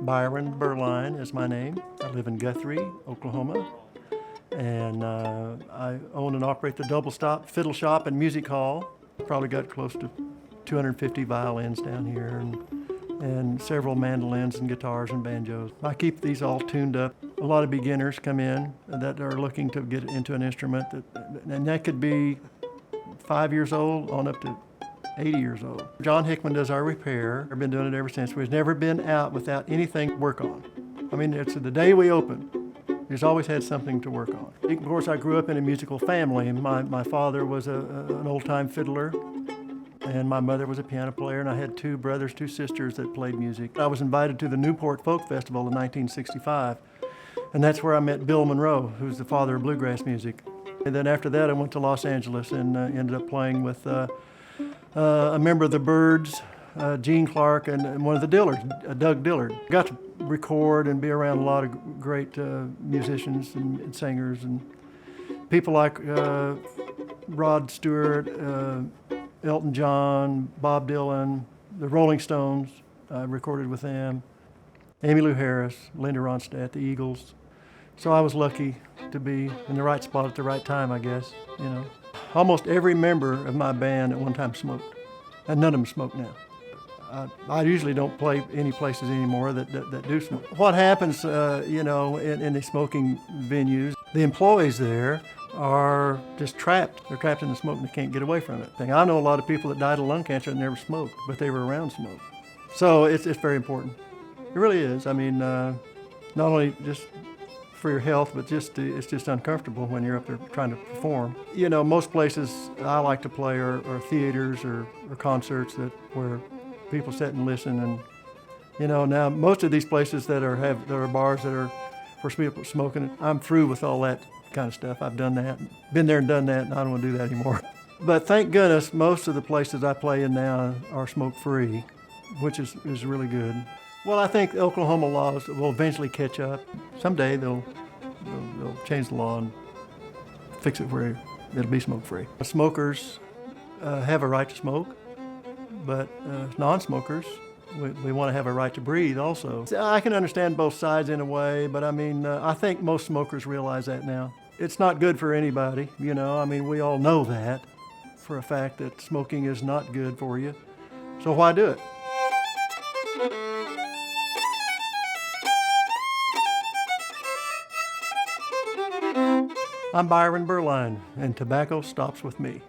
Byron Berline is my name. I live in Guthrie, Oklahoma, and I own and operate the Double Stop Fiddle Shop and Music Hall. Probably got close to 250 violins down here and several mandolins and guitars and banjos. I keep these all tuned up. A lot of beginners come in that are looking to get into an instrument, and that could be 5 years old on up to 80 years old. John Hickman does our repair. I've been doing it ever since. We've never been out without anything to work on. I mean, it's the day we open. He's always had something to work on. Of course, I grew up in a musical family. My father was an old-time fiddler, and my mother was a piano player, and I had two brothers, two sisters that played music. I was invited to the Newport Folk Festival in 1965, and that's where I met Bill Monroe, who's the father of bluegrass music. And then after that, I went to Los Angeles and ended up playing with a member of the Byrds, Gene Clark, and one of the Dillards, Doug Dillard. Got to record and be around a lot of great musicians and singers, and people like Rod Stewart, Elton John, Bob Dylan, the Rolling Stones. I recorded with them. Emmylou Harris, Linda Ronstadt, the Eagles. So I was lucky to be in the right spot at the right time, I guess, you know. Almost every member of my band at one time smoked, and none of them smoke now. I usually don't play any places anymore that do smoke. What happens, you know, in the smoking venues, the employees there are just trapped. They're trapped in the smoke and they can't get away from it. I know a lot of people that died of lung cancer that never smoked, but they were around smoke. So it's very important. It really is. I mean, not only just for your health, but it's just uncomfortable when you're up there trying to perform. You know, most places I like to play are theaters or concerts where people sit and listen. And you know, now most of these places that are bars that are for people smoking, I'm through with all that kind of stuff. I've done that, been there and done that, and I don't want to do that anymore. But thank goodness most of the places I play in now are smoke-free, which is really good. Well, I think Oklahoma laws will eventually catch up. Someday they'll change the law and fix it where it'll be smoke-free. Smokers have a right to smoke, but non-smokers, we want to have a right to breathe also. I can understand both sides in a way, but I mean, I think most smokers realize that now. It's not good for anybody, you know. I mean, we all know that for a fact that smoking is not good for you. So why do it? I'm Byron Berline, and tobacco stops with me.